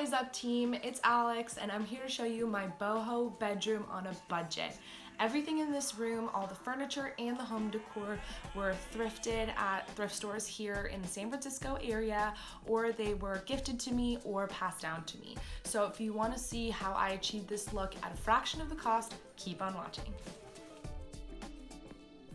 is up, team? It's Alex, and I'm here to show you my boho bedroom on a budget. Everything in this room, all the furniture and the home decor, were thrifted at thrift stores here in the San Francisco area, or they were gifted to me or passed down to me. So if you want to see how I achieved this look at a fraction of the cost, keep on watching.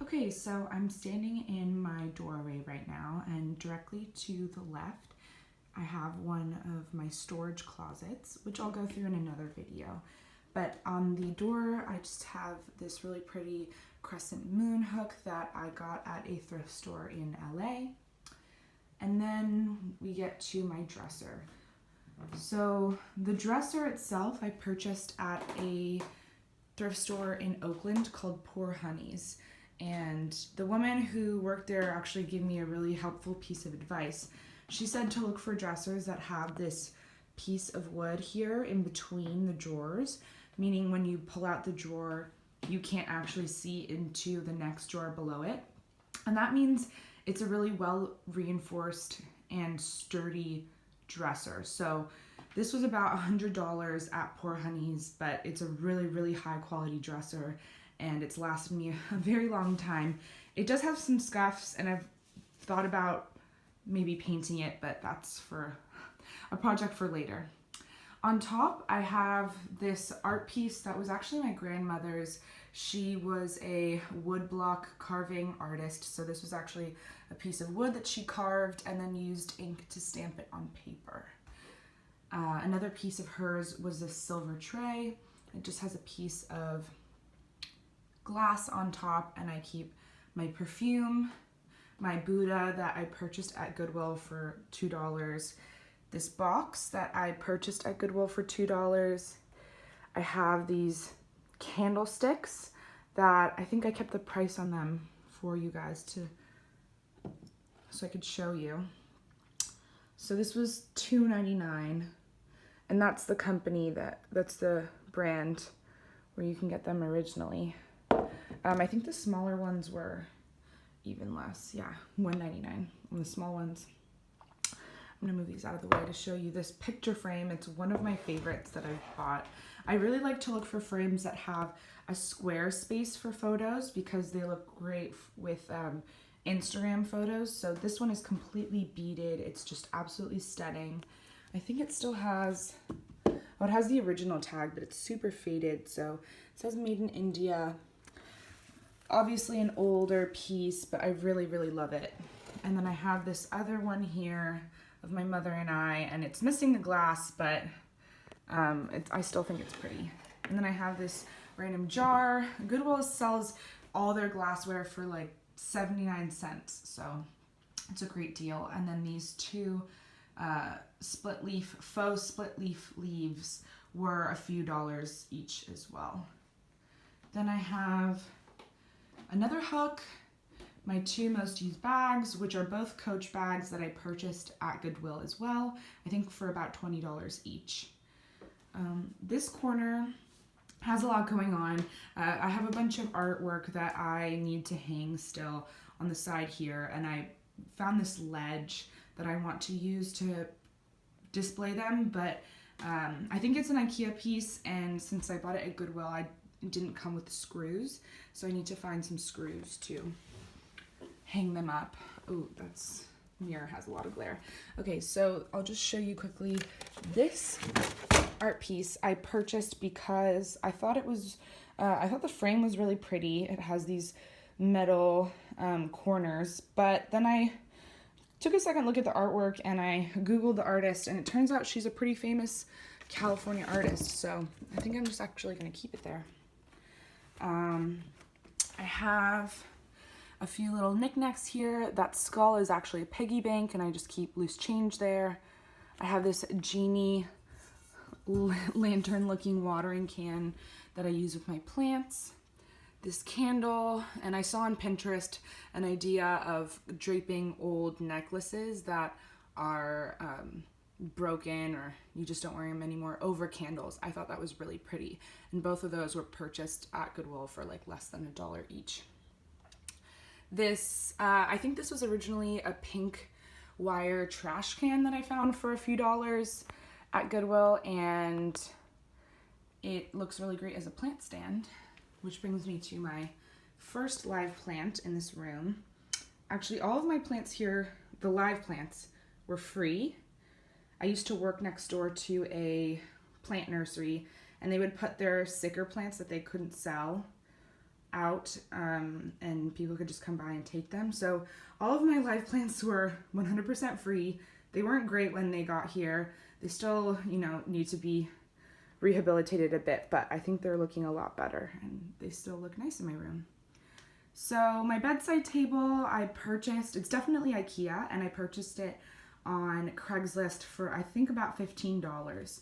Okay, so I'm standing in my doorway right now, and directly to the left I have one of my storage closets, which I'll go through in another video. But on the door, I just have this really pretty crescent moon hook that I got at a thrift store in LA. And then we get to my dresser. So the dresser itself I purchased at a thrift store in Oakland called Poor Honeys. And the woman who worked there actually gave me a really helpful piece of advice. She said to look for dressers that have this piece of wood here in between the drawers, meaning when you pull out the drawer, you can't actually see into the next drawer below it. And that means it's a really well reinforced and sturdy dresser. So this was about $100 at Poor Honeys, but it's a really, really high quality dresser, and it's lasted me a very long time. It does have some scuffs, and I've thought about maybe painting it, but that's for a project for later. On top, I have this art piece that was actually my grandmother's. She was a woodblock carving artist, so this was actually a piece of wood that she carved and then used ink to stamp it on paper. Another piece of hers was this silver tray. It just has a piece of glass on top, and I keep my perfume, my Buddha that I purchased at Goodwill for $2, this box that I purchased at Goodwill for $2. I have these candlesticks that I think I kept the price on them for you guys so I could show you. So this was $2.99, and that's the company that's the brand where you can get them originally. I think the smaller ones were even less. Yeah, $1.99 on the small ones. I'm gonna move these out of the way to show you this picture frame. It's one of my favorites that I've bought. I really like to look for frames that have a square space for photos because they look great with Instagram photos. So this one is completely beaded. It's just absolutely stunning. I think it still has, oh, it has the original tag, but it's super faded. So it says made in India. Obviously an older piece, but I really, really love it. And then I have this other one here of my mother and I, and it's missing the glass, but I still think it's pretty. And then I have this random jar. Goodwill sells all their glassware for like 79 cents, so it's a great deal. And then these two faux split leaf leaves were a few dollars each as well. Then I have another hook, my two most used bags, which are both Coach bags that I purchased at Goodwill as well, I think for about $20 each. This corner has a lot going on. I have a bunch of artwork that I need to hang still on the side here, and I found this ledge that I want to use to display them, but I think it's an IKEA piece, and since I bought it at Goodwill, it didn't come with the screws, so I need to find some screws to hang them up. Oh, that's mirror has a lot of glare. Okay, so I'll just show you quickly. This art piece I purchased because I thought it was, I thought the frame was really pretty. It has these metal corners, but then I took a second look at the artwork and I Googled the artist, and it turns out she's a pretty famous California artist, so I think I'm just actually gonna keep it there. I have a few little knickknacks here. That skull is actually a piggy bank, and I just keep loose change there. I have this genie lantern looking watering can that I use with my plants. This candle, and I saw on Pinterest an idea of draping old necklaces that are broken or you just don't wear them anymore over candles. I thought that was really pretty, and both of those were purchased at Goodwill for like less than $1 each. This, I think this was originally a pink wire trash can that I found for a few dollars, at Goodwill, and it looks really great as a plant stand, which brings me to my first live plant in this room. Actually, all of my plants here, the live plants, were free. I used to work next door to a plant nursery, and they would put their sicker plants that they couldn't sell out, and people could just come by and take them. So all of my live plants were 100% free. They weren't great when they got here. They still, need to be rehabilitated a bit, but I think they're looking a lot better, and they still look nice in my room. So my bedside table I purchased, it's definitely IKEA, and I purchased it on Craigslist for I think about $15.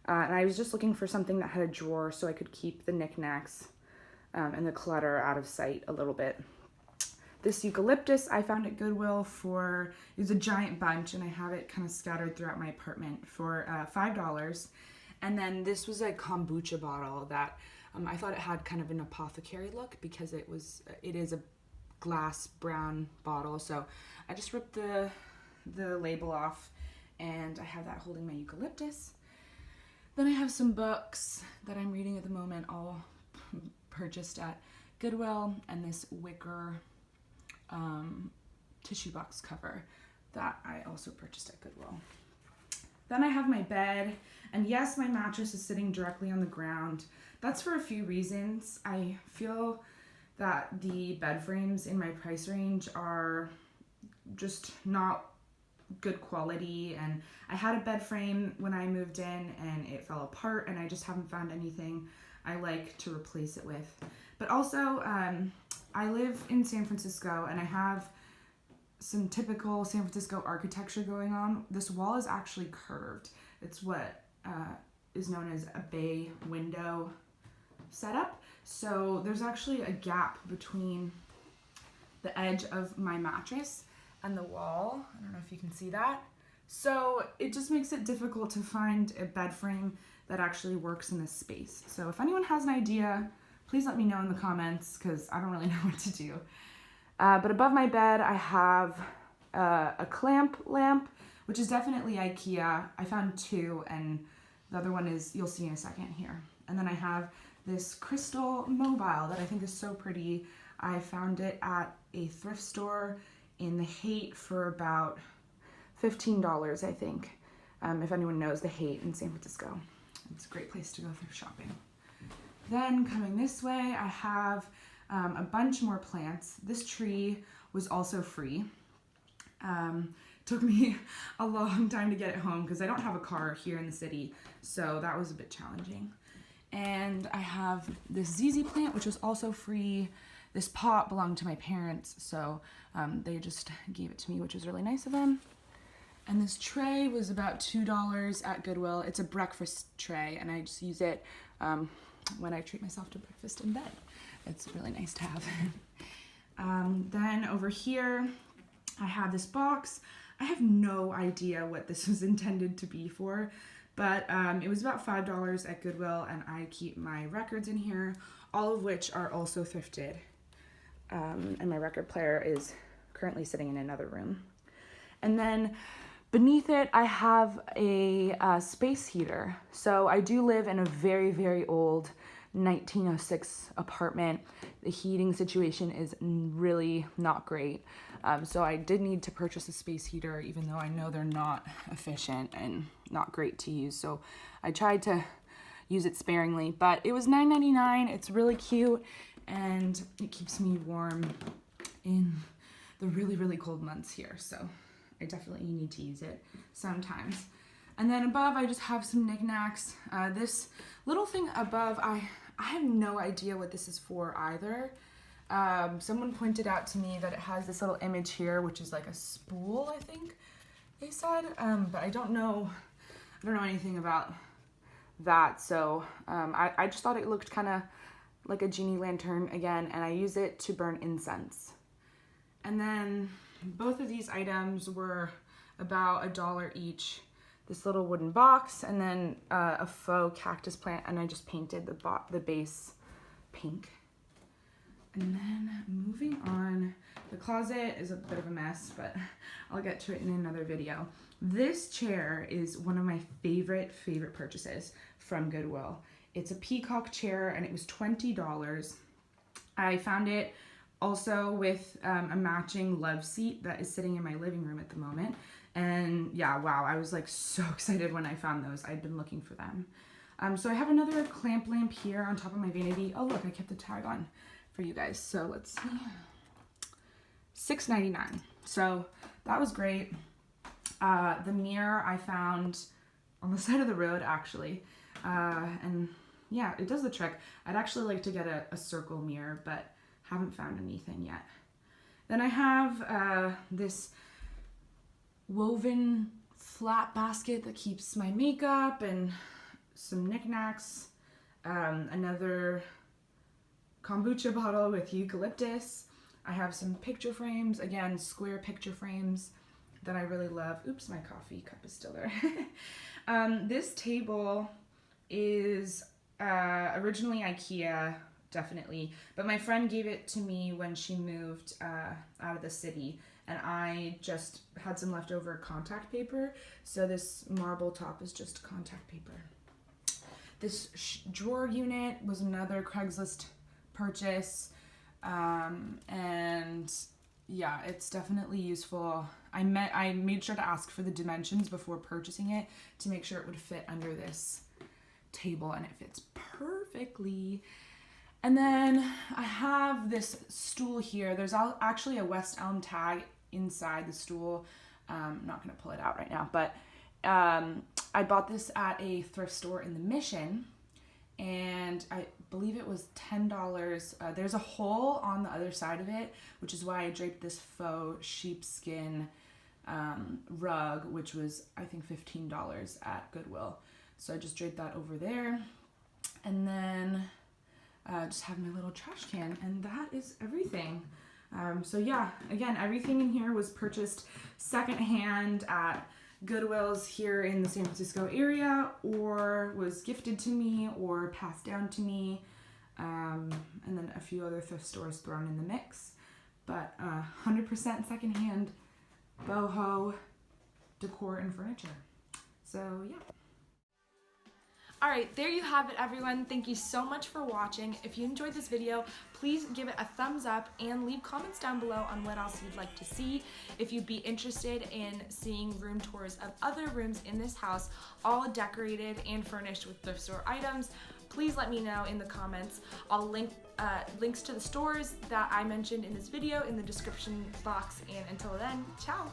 And I was just looking for something that had a drawer so I could keep the knickknacks and the clutter out of sight a little bit. This eucalyptus I found at Goodwill it was a giant bunch, and I have it kind of scattered throughout my apartment for $5. And then this was a kombucha bottle that I thought it had kind of an apothecary look because it is a glass brown bottle. So I just ripped the label off, and I have that holding my eucalyptus. Then I have some books that I'm reading at the moment, all purchased at Goodwill, and this wicker tissue box cover that I also purchased at Goodwill. Then I have my bed, and yes, my mattress is sitting directly on the ground. That's for a few reasons. I feel that the bed frames in my price range are just not good quality, and I had a bed frame when I moved in and it fell apart, and I just haven't found anything I like to replace it with. But also, I live in San Francisco, and I have some typical San Francisco architecture going on. This wall is actually curved. It's what is known as a bay window setup. So there's actually a gap between the edge of my mattress and the wall. I don't know if you can see that. So it just makes it difficult to find a bed frame that actually works in this space. So if anyone has an idea, please let me know in the comments, because I don't really know what to do. But above my bed, I have a clamp lamp, which is definitely IKEA. I found two, and the other one is, you'll see in a second here. And then I have this crystal mobile that I think is so pretty. I found it at a thrift store in the Haight for about $15, I think. If anyone knows the Haight in San Francisco. It's a great place to go thrift shopping. Then coming this way, I have a bunch more plants. This tree was also free. Took me a long time to get it home because I don't have a car here in the city, so that was a bit challenging. And I have this ZZ plant, which was also free. This pot belonged to my parents, so they just gave it to me, which was really nice of them. And this tray was about $2 at Goodwill. It's a breakfast tray, and I just use it when I treat myself to breakfast in bed. It's really nice to have. Then over here, I have this box. I have no idea what this was intended to be for, but it was about $5 at Goodwill, and I keep my records in here, all of which are also thrifted. And my record player is currently sitting in another room. And then beneath it, I have a space heater. So I do live in a very, very old 1906 apartment. The heating situation is really not great. So I did need to purchase a space heater, even though I know they're not efficient and not great to use. So I tried to use it sparingly, but it was $9.99. It's really cute, and it keeps me warm in the really, really cold months here. So I definitely need to use it sometimes. And then above, I just have some knickknacks. This little thing above, I have no idea what this is for either. Someone pointed out to me that it has this little image here, which is like a spool, I think they said, but I don't know anything about that. So I just thought it looked kind of like a genie lantern again, and I use it to burn incense. And then both of these items were about $1 each. This little wooden box, and then a faux cactus plant, and I just painted the base pink. And then moving on The closet is a bit of a mess, but I'll get to it in another video. This chair is one of my favorite purchases from Goodwill. It's a peacock chair and it was $20. I found it also with a matching love seat that is sitting in my living room at the moment. And yeah, wow, I was like so excited when I found those. I'd been looking for them. So I have another clamp lamp here on top of my vanity. Oh look, I kept the tag on for you guys. So let's see. $6.99. So that was great. The mirror I found on the side of the road actually. And yeah, it does the trick. I'd actually like to get a circle mirror, but haven't found anything yet. Then I have this woven flat basket that keeps my makeup and some knickknacks. Another kombucha bottle with eucalyptus. I have some picture frames, again, square picture frames that I really love. Oops, my coffee cup is still there. This table is originally IKEA, definitely, but my friend gave it to me when she moved out of the city, and I just had some leftover contact paper, so this marble top is just contact paper. This drawer unit was another Craigslist purchase, and yeah, it's definitely useful. I made sure to ask for the dimensions before purchasing it to make sure it would fit under this table, and it fits perfectly. And then I have this stool here. There's actually a West Elm tag inside the stool. I'm not gonna pull it out right now, but I bought this at a thrift store in the Mission, and I believe it was $10. There's a hole on the other side of it, which is why I draped this faux sheepskin rug, which was I think $15 at Goodwill. So I just draped that over there, and then just have my little trash can, and that is everything. So yeah, again, everything in here was purchased secondhand at Goodwill's here in the San Francisco area, or was gifted to me or passed down to me, and then a few other thrift stores thrown in the mix, but 100% secondhand Boho decor and furniture. So yeah. All right, there you have it, everyone. Thank you so much for watching. If you enjoyed this video, please give it a thumbs up and leave comments down below on what else you'd like to see. If you'd be interested in seeing room tours of other rooms in this house, all decorated and furnished with thrift store items, please let me know in the comments. I'll link links to the stores that I mentioned in this video in the description box, and until then, ciao.